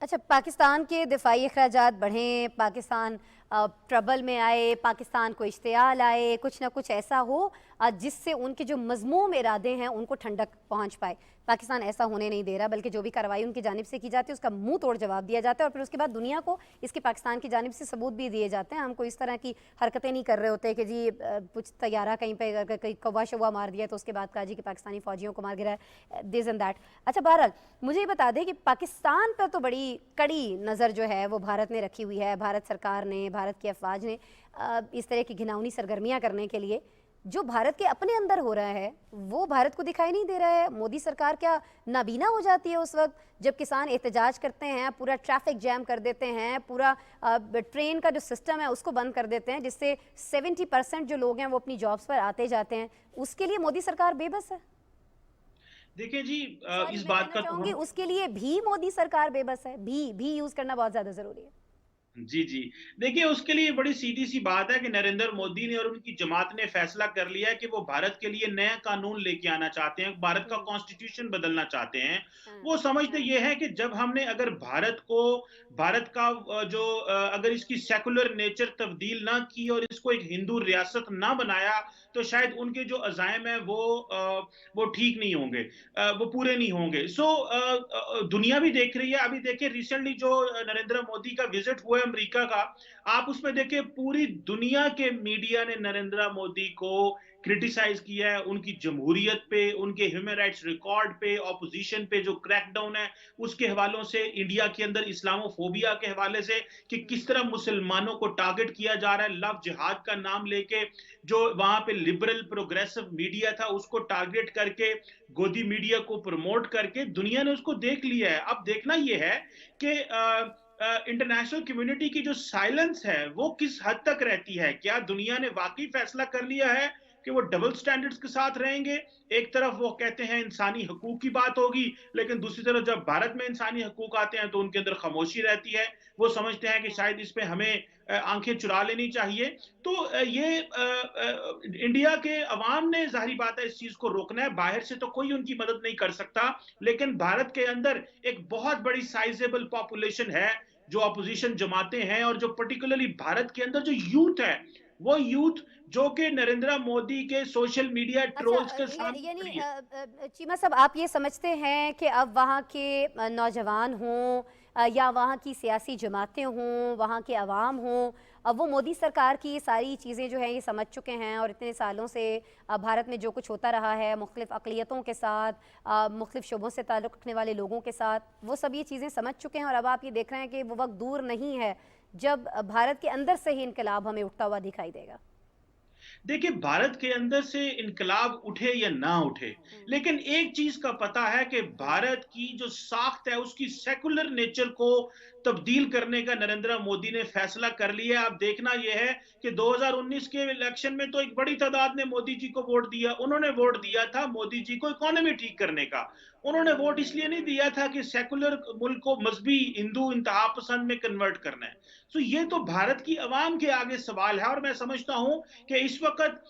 अच्छा, पाकिस्तान के दिफाई अखराजात बढ़ें, पाकिस्तान ट्रबल में आए, पाकिस्तान को इश्तियाल आए, कुछ ना कुछ ऐसा हो जिससे उनके जो मज़मूम इरादे हैं उनको ठंडक पहुंच पाए। पाकिस्तान ऐसा होने नहीं दे रहा, बल्कि जो भी कार्रवाई उनकी जानिब से की जाती है उसका मुंह तोड़ जवाब दिया जाता है और फिर उसके बाद दुनिया को इसके पाकिस्तान की जानिब से सबूत भी दिए जाते हैं। हमको इस तरह की हरकतें नहीं कर रहे होते कि जी कुछ तैयारा कहीं पे अगर कहीं कौवा शवा मार दिया तो उसके बाद कहा जी कि पाकिस्तानी फ़ौजियों को मार गिरा है, दिस एंड दैट। अच्छा, बहरहाल मुझे ये बता दें कि पाकिस्तान पर तो बड़ी कड़ी नज़र जो है वो भारत ने रखी हुई है, भारत सरकार ने, भारत की अफवाज ने इस तरह की घिनौनी सरगर्मियाँ करने के लिए। जो भारत के अपने अंदर हो रहा है वो भारत को दिखाई नहीं दे रहा है। मोदी सरकार क्या नाबीना हो जाती है उस वक्त जब किसान एहतजाज करते हैं, पूरा ट्रैफिक जैम कर देते हैं, पूरा ट्रेन का जो सिस्टम है उसको बंद कर देते हैं, जिससे 70% जो लोग हैं वो अपनी जॉब्स पर आते जाते हैं। उसके लिए मोदी सरकार बेबस है। देखिए जी, सॉरी, इस मैं बात कहना का तो चाहूंगी हम उसके लिए भी मोदी सरकार बेबस है। भी यूज करना बहुत ज्यादा जरूरी है। जी, जी। देखिए, उसके लिए बड़ी सीधी-सी बात है कि नरेंद्र मोदी ने और उनकी जमात ने फैसला कर लिया है कि वो भारत के लिए नया कानून लेके आना चाहते हैं, भारत का कॉन्स्टिट्यूशन बदलना चाहते हैं। हाँ, वो समझते हाँ, ये हैं कि जब हमने अगर भारत का अगर इसकी सेकुलर नेचर तब्दील ना की और इसको एक हिंदू रियासत ना बनाया, तो शायद उनके जो अज़ाइम हैं वो ठीक नहीं होंगे, वो पूरे नहीं होंगे। दुनिया भी देख रही है। अभी देखिए रिसेंटली जो नरेंद्र मोदी का विजिट हुआ है अमेरिका का, आप उसमें देखिए पूरी दुनिया के मीडिया ने नरेंद्र मोदी को क्रिटिसाइज किया है, उनकी जमहूरियत पे, उनके ह्यूमन राइट्स रिकॉर्ड पे, ऑपोजिशन पे जो क्रैकडाउन है उसके हवालों से, इंडिया के अंदर इस्लामोफोबिया के हवाले से कि किस तरह मुसलमानों को टारगेट किया जा रहा है लव जिहाद का नाम लेके, जो वहां पे लिबरल प्रोग्रेसिव मीडिया था उसको टारगेट करके, गोदी मीडिया को प्रमोट करके दुनिया ने उसको देख लिया है। अब देखना यह है कि इंटरनेशनल कम्युनिटी की जो साइलेंस है वो किस हद तक रहती है। क्या दुनिया ने वाकई फैसला कर लिया है कि वो डबल स्टैंडर्ड्स के साथ रहेंगे? एक तरफ वो कहते हैं इंसानी हकूक की बात होगी, लेकिन दूसरी तरफ जब भारत में इंसानी हकूक आते हैं तो उनके अंदर खामोशी रहती है। वो समझते हैं कि शायद इस पे हमें आंखें चुरा लेनी चाहिए। तो इंडिया के अवाम ने जाहिर बात है इस चीज को रोकना है, बाहर से तो कोई उनकी मदद नहीं कर सकता, लेकिन भारत के अंदर एक बहुत बड़ी साइजेबल पॉपुलेशन है जो अपोजिशन जमाते हैं, और जो पर्टिकुलरली भारत के अंदर जो यूथ है, वो यूथ जो कि नरेंद्र मोदी के सोशल मीडिया अच्छा, ट्रोल्स के सामने यानी खड़ी है। चीमा साहब, आप ये समझते हैं कि अब वहाँ के नौजवान हों या वहाँ की सियासी जमातें हों, वहाँ के अवाम हों, अब वो मोदी सरकार की सारी चीज़ें जो हैं ये समझ चुके हैं और इतने सालों से भारत में जो कुछ होता रहा है मुख्तलिफ़ अक़लियतों के साथ, मुख्तलिफ़ शोबों से ताल्लुक़ रखने वाले लोगों के साथ, वो सब ये चीज़ें समझ चुके हैं और अब आप ये देख रहे हैं कि वो वक्त दूर नहीं है जब भारत के अंदर से ही इनकलाब हमें उठता हुआ दिखाई देगा। देखिए, भारत के अंदर से इनकलाब उठे या ना उठे, लेकिन एक चीज का पता है कि भारत की जो साख्त है उसकी सेकुलर नेचर को तब्दील करने का नरेंद्र मोदी ने फैसला कर लिया। आप देखना यह है कि 2019 के इलेक्शन में तो एक बड़ी तादाद ने मोदी जी को वोट दिया। उन्होंने वोट दिया था मोदी जी को इकोनॉमी ठीक करने का। उन्होंने वोट इसलिए नहीं दिया था कि सेकुलर मुल्क को मजहबी हिंदू इंतहा पसंद में कन्वर्ट करना है। तो ये तो भारत की आवाम के आगे सवाल है, और मैं समझता हूं कि इस वक्त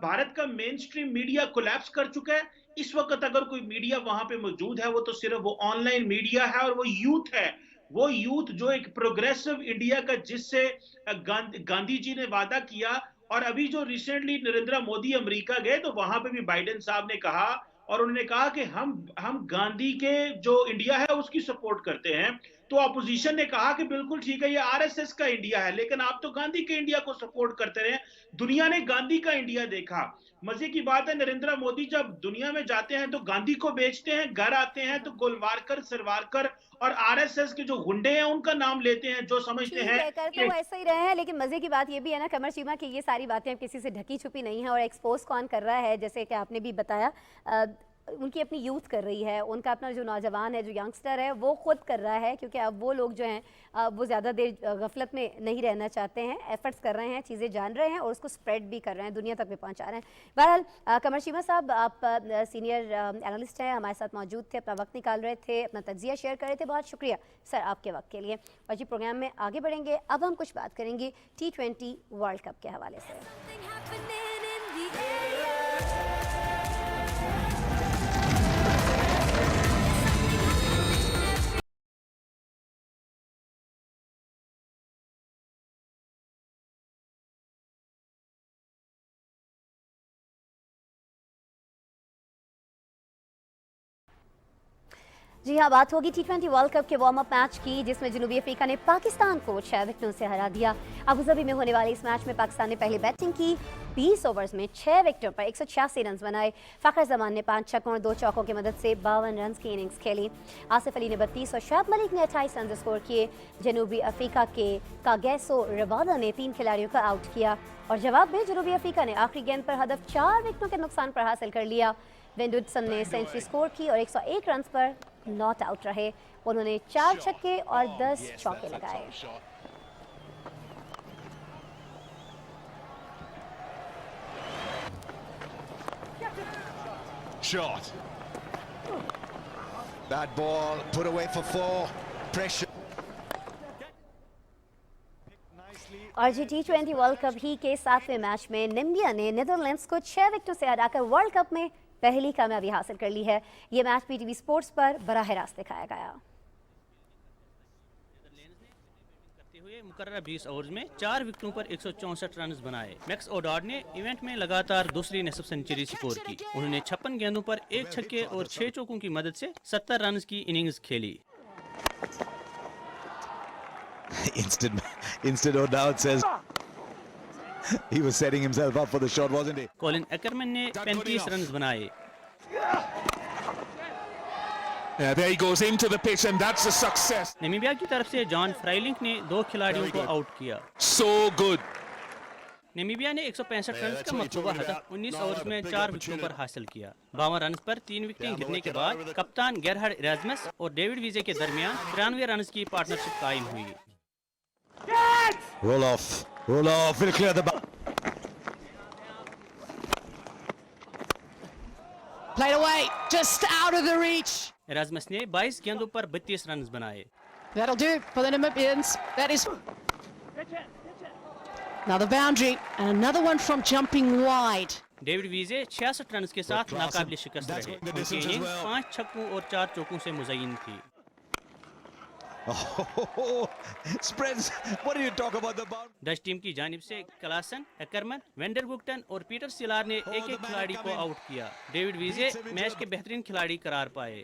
भारत का मेन स्ट्रीम मीडिया कोलैप्स कर चुका है। इस वक्त अगर कोई मीडिया वहां पे मौजूद है वो तो सिर्फ वो ऑनलाइन मीडिया है और वो यूथ है। वो यूथ जो एक प्रोग्रेसिव इंडिया का जिससे गांधी जी ने वादा किया, और अभी जो रिसेंटली नरेंद्र मोदी अमेरिका गए तो वहां पे भी बाइडेन साहब ने कहा, और उन्होंने कहा कि हम गांधी के जो इंडिया है उसकी सपोर्ट करते हैं। तो अपोजिशन ने कहा कि बिल्कुल ठीक है, ये आरएसएस का इंडिया है, लेकिन आप तो गांधी के इंडिया को सपोर्ट करते रहे। दुनिया ने गांधी का इंडिया देखा। मजे की बात है, नरेंद्र मोदी जब दुनिया में जाते हैं तो गांधी को बेचते हैं, घर आते हैं तो गोलवारकर, सरवारकर और आरएसएस के जो गुंडे हैं उनका नाम लेते हैं, जो समझते ठीक हैं है, करते कि वो ऐसा ही रहे हैं। लेकिन मजे की बात ये भी है ना कमर चीमा कि ये सारी बातें अब किसी से ढकी छुपी नहीं है और एक्सपोज कौन कर रहा है, जैसे कि आपने भी बताया उनकी अपनी यूथ कर रही है, उनका अपना जो नौजवान है, जो यंगस्टर है वो खुद कर रहा है, क्योंकि अब वो लोग जो हैं वो ज़्यादा देर गफलत में नहीं रहना चाहते हैं, एफर्ट्स कर रहे हैं, चीज़ें जान रहे हैं और उसको स्प्रेड भी कर रहे हैं, दुनिया तक भी पहुंचा रहे हैं। बहरहाल कमर चीमा साहब, आप सीनियर एनालिस्ट हैं, हमारे साथ मौजूद थे, अपना वक्त निकाल रहे थे, अपना तज्जिया शेयर कर रहे थे, बहुत शुक्रिया सर आपके वक्त के लिए। और जी प्रोग्राम में आगे बढ़ेंगे, अब हम कुछ बात करेंगे T20 वर्ल्ड कप के हवाले से। जी हाँ, बात होगी T20 वर्ल्ड कप के वार्म अप मैच की, जिसमें जनूबी अफ्रीका ने पाकिस्तान को 6 विकेटों से हरा दिया। अबूधाबी में होने वाले इस मैच में पाकिस्तान ने पहले बैटिंग की, 20 ओवर्स में 6 विकेटों पर 186 रन बनाए। फ़खर जमान ने 5 छक्कों और 2 चौकों की मदद से 52 रन की इनिंग्स खेली। आसिफ अली ने 32 और शोएब मलिक ने 28 रन स्कोर किए। जनूबी अफ्रीका के कागेसो रबादा ने 3 खिलाड़ियों को आउट किया और जवाब में जनूबी अफ्रीका ने आखिरी गेंद पर हदफ 4 विकेटों के नुकसान पर हासिल कर लिया। वेंडुडसन ने सेंचुरी स्कोर की और 101 रन पर नॉट आउट रहे। उन्होंने 4 छक्के और 10 चौके लगाए। Shot. That ball put away for 4. Pressure. और जी T20 वर्ल्ड कप ही के 7वें मैच में नामीबिया ने नीदरलैंड्स को 6 विकेटों से हराकर वर्ल्ड कप में पहली कामयाबी हासिल कर ली है। ये मैच PTV स्पोर्ट्स पर बराह रास्त दिखाया गया। मुकर्रर 20 ओवर्स में 4 विकेटों पर 164 रन बनाए। मैक्स ओडार्ड ने इवेंट में लगातार दूसरी नस्ब सेंचुरी स्कोर की। उन्होंने 56 गेंदों पर 1 छक्के और 6 चौकों की मदद से 70 रन की इनिंग्स खेली। Instant O'Dowd says he was setting himself up for the shot, wasn't he? Colin एक्करमैन ने 35 रन बनाए। Yeah, there he goes into the pitch and that's a success. Namibia की तरफ से जॉन फ्राइलिंक ने 2 खिलाड़ियों को आउट किया। So good. नामीबिया ने 165 रन का मतलूबा हदफ 19 ओवर्स में 4 विकेटों पर हासिल किया। 52 रन पर 3 विकेटें गिरने के बाद कप्तान गेरहार्ड इरास्मस और डेविड वीजे के दरमियान 93 रन की पार्टनरशिप कायम हुई। Roll off, will clear the ball. Played away, just out of the reach. Erasmus ने 22 गेंदों पर 32 रन बनाए। That'll do for the Namibians. That is another boundary and another one from jumping wide. David VJ 66 run के साथ नाकाबिल शिकस्त रहे। उनकी इनिंग 5 छक्कों और 4 चौकों से मुज़य्यन थी। Spreads. What do you talk about the boundary? Dutch team की जानिब से क्लासन, एक्करमैन, वेंडरवुक्टन और पीटर सिलार ने एक खिलाड़ी को आउट किया। डेविड वीजे मैच के बेहतरीन खिलाड़ी करार पाए।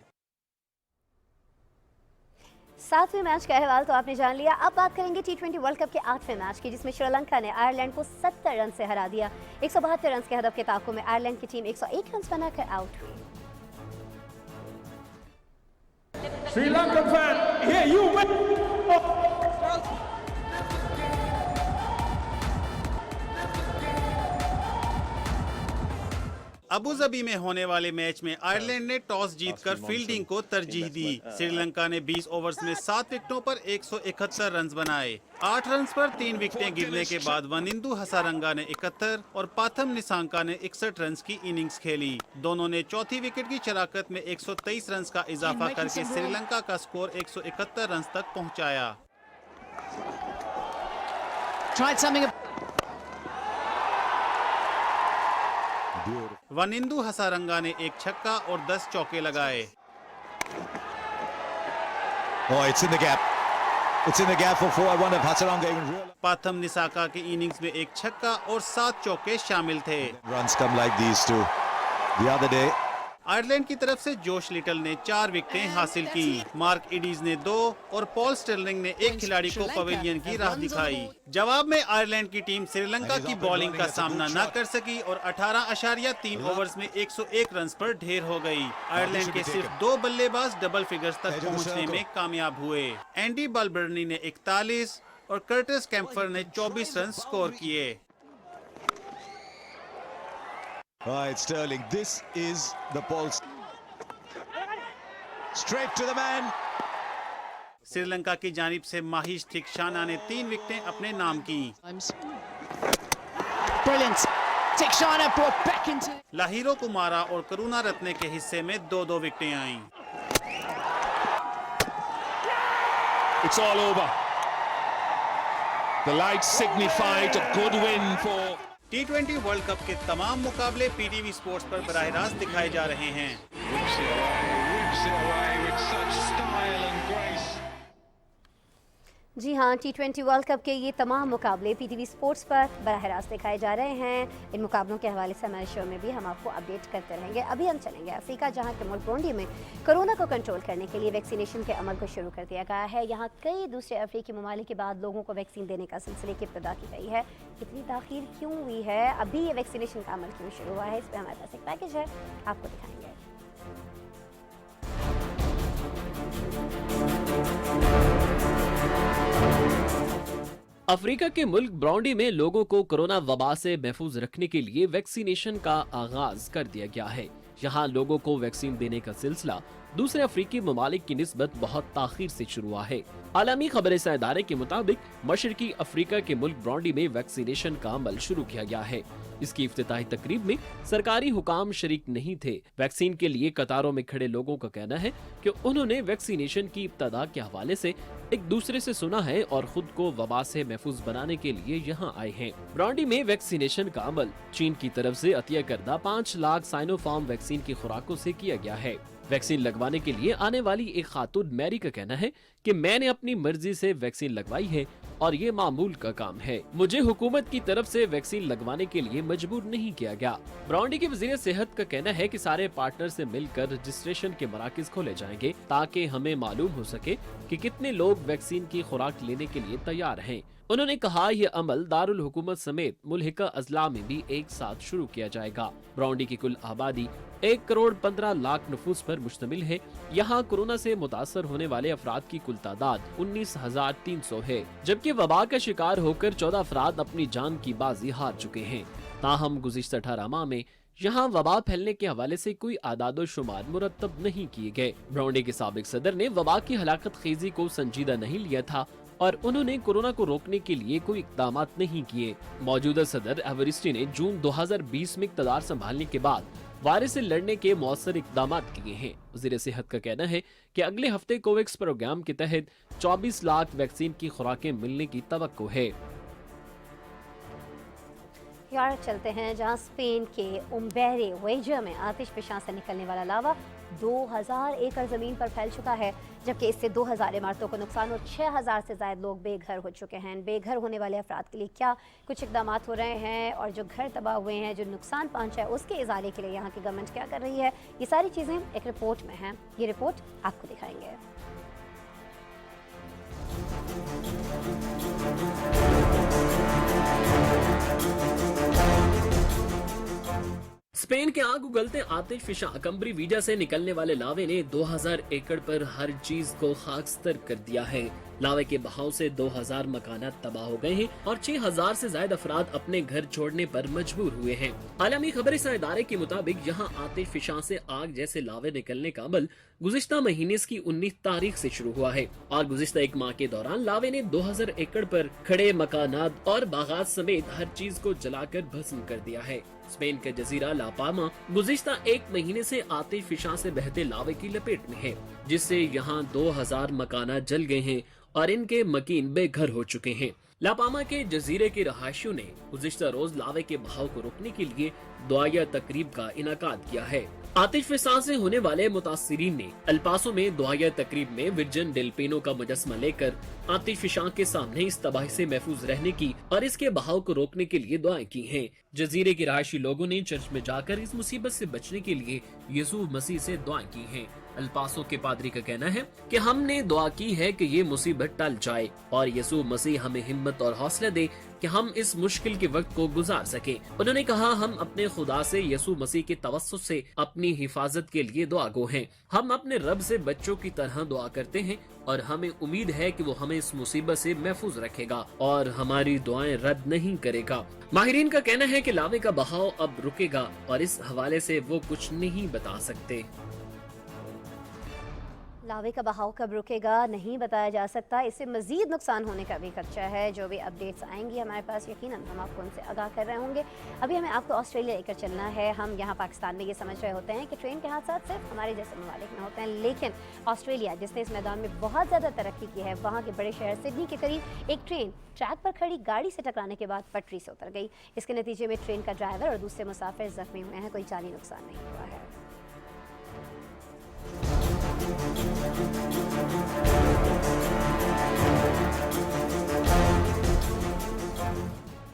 7वें मैच का अहवाल तो आपने जान लिया। अब बात करेंगे T20 वर्ल्ड कप के 8वें मैच की, जिसमें श्रीलंका ने आयरलैंड को 70 रन से हरा दिया। 172 रन के हदफ के ताक़ुब में आयरलैंड की टीम 101 रन बनाकर आउट हुई। Sri Lankan fan, here you win. Abu Dhabi में होने वाले मैच में आयरलैंड ने टॉस जीतकर फील्डिंग को तरजीह दी। श्रीलंका ने 20 ओवर्स में 7 विकेटों पर 171 रन बनाए। 8 रन पर 3 विकेटें गिरने के बाद वनिंदु हसारंगा ने 71 और पाथम निसांका ने 61 रन की इनिंग्स खेली। दोनों ने चौथी विकेट की शराकत में 123 रन का इजाफा करके श्रीलंका का स्कोर 171 रन तक पहुँचाया। Beautiful. वनिंदु हसारंगा ने एक छक्का और 10 चौके लगाए। Oh, it's in the gap. It's in the gap for 4. I wonder if Hasaranga even realized. Patham निसाका की इनिंग्स में एक छक्का और 7 चौके शामिल थे। Runs come like these two. The other day, Ireland की तरफ से जोश लिटल ने 4 विकेटें हासिल की। मार्क इडीज ने 2 और पॉल स्टर्लिंग ने एक खिलाड़ी को पवेलियन की राह दिखाई। जवाब में आयरलैंड की टीम श्रीलंका की बॉलिंग का सामना न कर सकी और 18.3 ओवर्स में 101 रन पर ढेर हो गई। आयरलैंड के सिर्फ 2 बल्लेबाज डबल फिगर्स तक पहुंचने में कामयाब हुए। एंडी बालबर्नी ने 41 और कर्टिस कैम्फर ने 24 रन स्कोर किए। right, Sterling. This is the pulse. Straight to the man. Sri Lanka की जानिब से माहिश थिकशाना ने 3 विकेटें अपने नाम की। Brilliant. Tikshana brought back into. लाहिरो Kumara और करुणा रत्ने के हिस्से में 2-2 विकेटें आईं। It's all over. The lights signified a good win for. T20 world cup के तमाम मुकाबले पीटीवी स्पोर्ट्स पर बराह रास्त दिखाए जा रहे हैं। जी हाँ, T20 वर्ल्ड कप के ये तमाम मुकाबले पीटीवी स्पोर्ट्स पर बराह रास्त दिखाए जा रहे हैं। इन मुकाबलों के हवाले से हमारे शो में भी हम आपको अपडेट करते रहेंगे। अभी हम चलेंगे अफ्रीका, जहाँ के मुल्क ब्रूंडी में कोरोना को कंट्रोल करने के लिए वैक्सीनेशन के अमल को शुरू कर दिया गया है। यहाँ कई दूसरे अफ्रीकी ममालिक के बाद लोगों को वैक्सीन देने का सिलसिले की इब्तिदा की गई है। इतनी ताख़ीर क्यों हुई है, अभी ये वैक्सीनेशन का अमल क्यों शुरू हुआ है, इस पर हमारे पास एक पैकेज है, आपको दिखाएंगे। अफ्रीका के मुल्क ब्रूंडी में लोगों को कोरोना वबा से महफूज रखने के लिए वैक्सीनेशन का आगाज कर दिया गया है। यहाँ लोगों को वैक्सीन देने का सिलसिला दूसरे अफ्रीकी ममालिक की निस्बत बहुत ताखीर से शुरू हुआ है। आलमी खबरसां इदारे के मुताबिक मशरकी अफ्रीका के मुल्क ब्रूंडी में वैक्सीनेशन का अमल शुरू किया गया है। इसकी इफ्तिताही तकरीब में सरकारी हुकाम शरीक नहीं थे। वैक्सीन के लिए कतारों में खड़े लोगों का कहना है कि उन्होंने वैक्सीनेशन की इब्तदा के हवाले से एक दूसरे से सुना है और खुद को वबा से महफूज बनाने के लिए यहाँ आए हैं। ब्रूंडी में वैक्सीनेशन का अमल चीन की तरफ से अतिया करदा 5 लाख साइनोफार्म वैक्सीन की खुराकों से किया गया है। वैक्सीन लगवाने के लिए आने वाली एक खातून मैरी का कहना है कि मैंने अपनी मर्जी से वैक्सीन लगवाई है और ये मामूल का काम है। मुझे हुकूमत की तरफ से वैक्सीन लगवाने के लिए मजबूर नहीं किया गया। ब्रूंडी के वजीर सेहत का कहना है कि सारे पार्टनर से मिलकर रजिस्ट्रेशन के मराकज खोले जाएंगे ताकि हमें मालूम हो सके कि कितने लोग वैक्सीन की खुराक लेने के लिए तैयार हैं। उन्होंने कहा यह अमल दारुल हुकूमत समेत मुल्हिका अजला में भी एक साथ शुरू किया जाएगा। ब्रूंडी की कुल आबादी 1 करोड़ 15 लाख नफूस पर मुश्तमिल है। यहाँ कोरोना से मुतासर होने वाले अफराद की कुल तादाद 19,300 है, जबकि वबा का शिकार होकर 14 अफराद अपनी जान की बाजी हार चुके हैं। ताहम गुज़िश्ता 18 माह में यहाँ वबा फैलने के हवाले से कोई आदादो शुमार मुरतब नहीं किए गए। ब्रूंडी के साबिक सदर ने वबा की हलाकत खेजी को संजीदा नहीं लिया था और उन्होंने कोरोना को रोकने के लिए कोई इक़दाम नहीं किए। मौजूदा सदर एवरिस्टी ने जून 2020 में इक़्तिदार संभालने के बाद वायरस से लड़ने के मौसर इक़दाम किए हैं। वज़ीर सेहत का कहना है कि अगले हफ्ते कोवैक्स प्रोग्राम के तहत 24 लाख वैक्सीन की खुराकें मिलने की तवक्को है। यार चलते हैं जहां स्पेन के उम्बेरे वेजा में आतिशफशां से निकलने वाला लावा 2000 एकड़ ज़मीन पर फैल चुका है, जबकि इससे 2000 इमारतों को नुकसान और 6000 से ज़ायद लोग बेघर हो चुके हैं। बेघर होने वाले अफराद के लिए क्या कुछ इकदाम हो रहे हैं और जो घर तबाह हुए हैं, जो नुकसान पहुंचा है, उसके इजाले के लिए यहाँ की गवर्नमेंट क्या कर रही है, ये सारी चीज़ें एक रिपोर्ट में हैं। ये रिपोर्ट आपको दिखाएंगे। स्पेन के आग उगलते आतिशफशां कंबरी वीजा से निकलने वाले लावे ने 2000 एकड़ पर हर चीज को खाकस्तर कर दिया है। लावे के बहाव से 2000 मकानात तबाह हो गए हैं और 6000 से ज्यादा अफराद अपने घर छोड़ने पर मजबूर हुए हैं। आलमी खबरसां इदारे के मुताबिक यहाँ आतिशफशां से आग जैसे लावे निकलने का अमल गुज़िश्ता महीने की 19 तारीख से शुरू हुआ है और गुज़िश्ता एक माह के दौरान लावे ने 2000 एकड़ पर खड़े मकानात और बागात समेत हर चीज को जलाकर भस्म कर दिया है। स्पेन का जजीरा लापामा गुज़िश्ता एक महीने से आतिशफशां से बहते लावे की लपेट में है, जिससे यहाँ 2000 मकानात जल गए हैं और इनके मकीन बेघर हो चुके हैं। लापामा के जजीरे के रहायशियों ने गुज़िश्ता रोज लावे के बहाव को रोकने के लिए दुआया तकरीब का इनाकाद किया है। आतिश फिसां से होने वाले मुतासिरीन ने अल्पासो में दुआया तकरीब में विर्जिन डेल पेनो का मुजस्मा लेकर आतिश फिशां के सामने इस तबाही से महफूज रहने की और इसके बहाव को रोकने के लिए दुआएं की हैं। जजीरे के रहायशी लोगों ने चर्च में जाकर इस मुसीबत से बचने के लिए यीशु मसीह से दुआएं की हैं। अल्पासो के पादरी का कहना है कि हमने दुआ की है कि ये मुसीबत टल जाए और यीशु मसीह हमें हिम्मत और हौसला दे कि हम इस मुश्किल के वक्त को गुजार सके। उन्होंने कहा, हम अपने खुदा से यीशु मसीह के तवस्सुत से अपनी हिफाजत के लिए दुआगो हैं। हम अपने रब से बच्चों की तरह दुआ करते हैं और हमें उम्मीद है कि वो हमें इस मुसीबत से महफूज रखेगा और हमारी दुआएं रद्द नहीं करेगा। माहिरीन का कहना है कि लावे का बहाव अब रुकेगा और इस हवाले से वो कुछ नहीं बता सकते। लावे का बहाव कब रुकेगा नहीं बताया जा सकता, इससे मजीद नुकसान होने का भी खर्चा है। जो भी अपडेट्स आएंगी हमारे पास यकीनन हम आपको उनसे आगाह कर रहे होंगे। अभी हमें आपको ऑस्ट्रेलिया लेकर चलना है। हम यहाँ पाकिस्तान में ये समझ रहे होते हैं कि ट्रेन के हादसा सिर्फ हमारे जैसे ममालिक में होते हैं, लेकिन ऑस्ट्रेलिया जिसने इस मैदान में बहुत ज़्यादा तरक्की की है, वहाँ के बड़े शहर सिडनी के करीब एक ट्रेन ट्रैक पर खड़ी गाड़ी से टकराने के बाद पटरी से उतर गई। इसके नतीजे में ट्रेन का ड्राइवर और दूसरे मुसाफिर जख्मी हुए हैं। कोई जानी नुकसान नहीं हुआ है।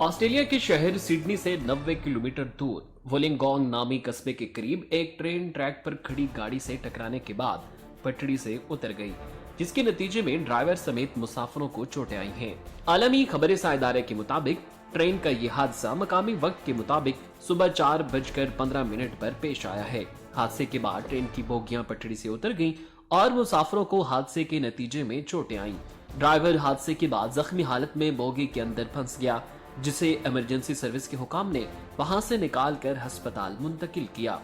ऑस्ट्रेलिया के शहर सिडनी से 90 किलोमीटर दूर वोलिंगोंग नामी कस्बे के करीब एक ट्रेन ट्रैक पर खड़ी गाड़ी से टकराने के बाद पटरी से उतर गई, जिसके नतीजे में ड्राइवर समेत मुसाफिरों को चोटें आई हैं। आलमी खबरें इदारे के मुताबिक ट्रेन का ये हादसा मकामी वक्त के मुताबिक सुबह 4:15 पर पेश आया है। हादसे के बाद ट्रेन की बोगियां पटरी से उतर गईं और मुसाफिरों को हादसे के नतीजे में चोटें आईं। ड्राइवर हादसे के बाद जख्मी हालत में बोगी के अंदर फंस गया, जिसे इमरजेंसी सर्विस के हुकाम ने वहां से निकालकर अस्पताल मुंतकिल किया।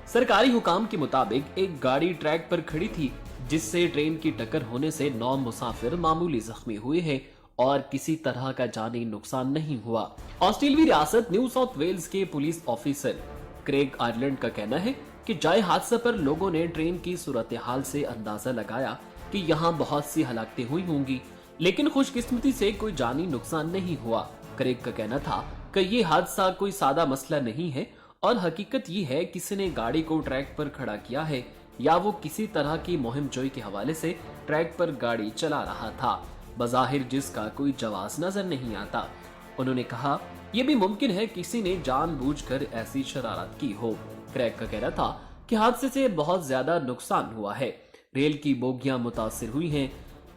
सरकारी हुकाम के मुताबिक एक गाड़ी ट्रैक पर खड़ी थी, जिससे ट्रेन की टक्कर होने से 9 मुसाफिर मामूली जख्मी हुए हैं और किसी तरह का जानी नुकसान नहीं हुआ। ऑस्ट्रेलियाई रियासत न्यू साउथ वेल्स के पुलिस ऑफिसर क्रेग आयरलैंड का कहना है कि जाए हादसे पर लोगों ने ट्रेन की सूरत हाल से अंदाजा लगाया कि यहाँ बहुत सी हलाकतें हुई होंगी, लेकिन खुशकिस्मती से कोई जानी नुकसान नहीं हुआ। क्रेग का कहना था कि ये हादसा कोई सादा मसला नहीं है और हकीकत ये है किसी ने गाड़ी को ट्रैक पर खड़ा किया है या वो किसी तरह की मुहिम जोई के हवाले से ट्रैक पर गाड़ी चला रहा था, बज़ाहिर जिसका कोई जवाब नजर नहीं आता। उन्होंने कहा, यह भी मुमकिन है किसी ने जानबूझकर ऐसी शरारत की हो। क्रेग का कहना था कि हादसे से बहुत ज्यादा नुकसान हुआ है। रेल की बोगियां मुतासिर हुई हैं।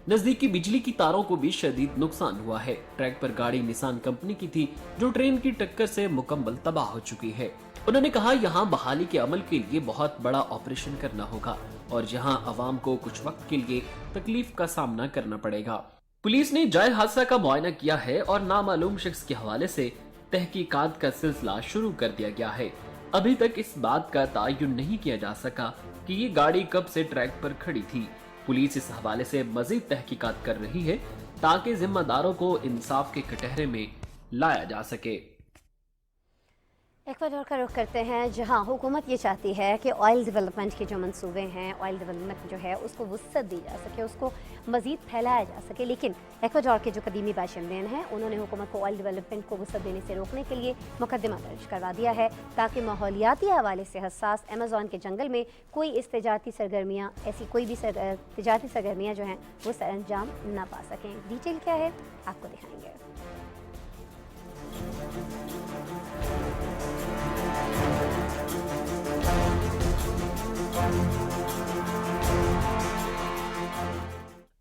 नजदीकी बिजली की तारों को भी शदीद नुकसान हुआ है। ट्रैक पर गाड़ी निसान कंपनी की थी, जो ट्रेन की टक्कर से मुकम्मल तबाह हो चुकी है। उन्होंने कहा, यहाँ बहाली के अमल के लिए बहुत बड़ा ऑपरेशन करना होगा और यहाँ अवाम को कुछ वक्त के लिए तकलीफ का सामना करना पड़ेगा। पुलिस ने जाए हादसा का मुआयना किया है और नामालूम शख्स के हवाले से तहकीकात का सिलसिला शुरू कर दिया गया है। अभी तक इस बात का तयन नहीं किया जा सका कि ये गाड़ी कब से ट्रैक पर खड़ी थी। पुलिस इस हवाले से मजीद तहकीकात कर रही है ताकि जिम्मेदारों को इंसाफ के कटहरे में लाया जा सके। इक्वाडोर का रुख करते हैं, जहां हुकूमत ये चाहती है कि ऑयल डेवलपमेंट के जो मंसूबे हैं, ऑयल डेवलपमेंट जो है उसको वुसअत दी जा सके, उसको मज़ीद फैलाया जा सके। लेकिन इक्वाडोर के जो कदीमी बाशिंदे हैं उन्होंने हुकूमत को ऑयल डेवलपमेंट को वुसअत देने से रोकने के लिए मुकदमा दर्ज करवा दिया है, ताकि माहौलियाती हवाले से हसास अमेज़ॉन के जंगल में कोई इस तजारती सरगर्मियाँ, ऐसी कोई भी तजारती सरगर्मियाँ जो हैं वो सर अंजाम ना पा सकें। डिटेल क्या है आपको दिखाएंगे।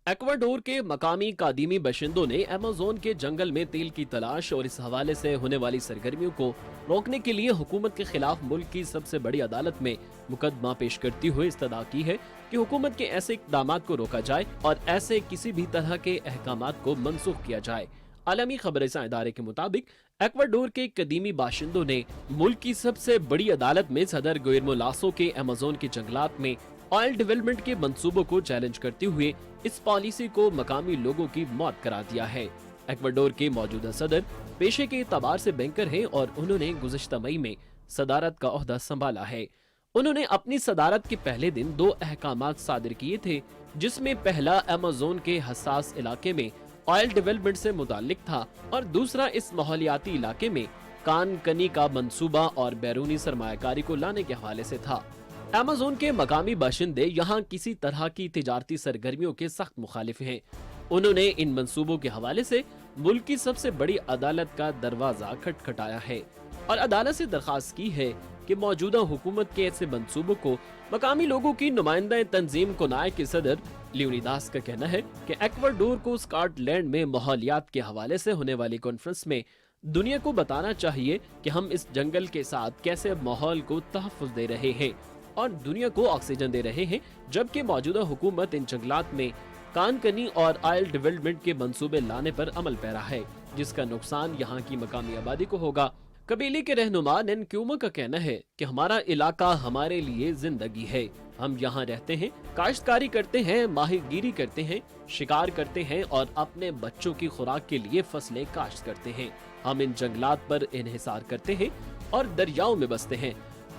इक्वाडोर के मकामी कादीमी बाशिंदों ने अमेज़न के जंगल में तेल की तलाश और इस हवाले से होने वाली सरगर्मियों को रोकने के लिए हुकूमत के खिलाफ मुल्क की सबसे बड़ी अदालत में मुकदमा पेश करती हुए इस्तदा की है कि हुकूमत के ऐसे इक़दाम को रोका जाए और ऐसे किसी भी तरह के अहकामात को मनसूख किया जाए। आलमी खबर इदारे के मुताबिक इक्वाडोर के कदीमी बाशिंदों ने मुल्क की सबसे बड़ी अदालत में सदर गुइल्lermo लासो के अमेज़न के जंगलात में ऑयल डेवलपमेंट के मंसूबों को चैलेंज करते हुए इस पॉलिसी को मकामी लोगों की मौत करार दिया है। इक्वाडोर के मौजूदा सदर पेशे के एतबार से बैंकर हैं और उन्होंने गुज़श्ता मई में सदारत का ओहदा संभाला है। उन्होंने अपनी सदारत के पहले दिन 2 अहकामात सादिर किए थे, जिसमें पहला अमेज़न के हसास इलाके में ऑयल डेवलपमेंट से मुताल्लिक था और दूसरा इस माहौलियाती इलाके में कान कनी का मंसूबा और बैरूनी सरमायाकारी को लाने के हवाले से था। अमेज़न के मकामी बाशिंदे यहाँ किसी तरह की तिजारती सरगर्मियों के सख्त मुखालिफ हैं। उन्होंने इन मंसूबों के हवाले से मुल्क की सबसे बड़ी अदालत का दरवाजा खटखटाया है और अदालत से दरखास्त की है कि मौजूदा हुकूमत के ऐसे मंसूबों को मकामी लोगों की नुमाइंदा तंजीम कोनाए के सदर लियोनिदास का कहना है कि एक्वाडोर को स्कॉटलैंड में माहौलियात के हवाले से होने वाली कॉन्फ्रेंस में दुनिया को बताना चाहिए कि हम इस जंगल के साथ कैसे माहौल को तहफ़्फ़ुज़ दे रहे हैं और दुनिया को ऑक्सीजन दे रहे हैं, जबकि मौजूदा हुकूमत इन जंगलात में कानकनी और ऑयल डेवलपमेंट के मंसूबे लाने पर अमल पैरा है, जिसका नुकसान यहाँ की मकामी आबादी को होगा। कबीले के रहनुमा ननक्यूमा का कहना है कि हमारा इलाका हमारे लिए जिंदगी है। हम यहाँ रहते हैं, काश्तकारी करते हैं, माहिरगिरी करते हैं, शिकार करते हैं और अपने बच्चों की खुराक के लिए फसलें काश्त करते हैं। हम इन जंगलात पर इन्हिसार करते हैं और दरियाओं में बसते हैं।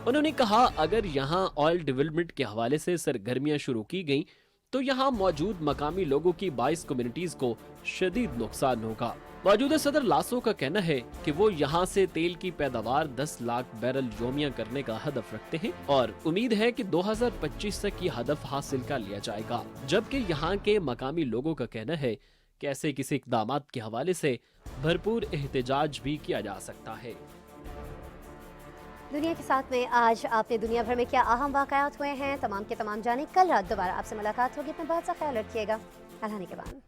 उन्होंने कहा, अगर यहाँ ऑयल डेवलपमेंट के हवाले से सरगर्मियां शुरू की गईं, तो यहाँ मौजूद मकामी लोगों की 22 कम्युनिटीज को शदीद नुकसान होगा। मौजूदा सदर लासो का कहना है कि वो यहाँ से तेल की पैदावार 10 लाख बैरल योमिया करने का हदफ रखते हैं और उम्मीद है कि 2025 तक ये हदफ हासिल कर लिया जाएगा, जबकि यहाँ के मकामी लोगों का कहना है कि ऐसे किसी इक़दामात के हवाले से भरपूर एहतजाज भी किया जा सकता है। दुनिया के साथ में आज आपने दुनिया भर में क्या अहम वाक़यात हुए हैं, तमाम के तमाम जाने। कल रात दोबारा आपसे मुलाकात होगी। अपना बहुत सा ख्याल रखिएगा। अल्लाह ने के बाद।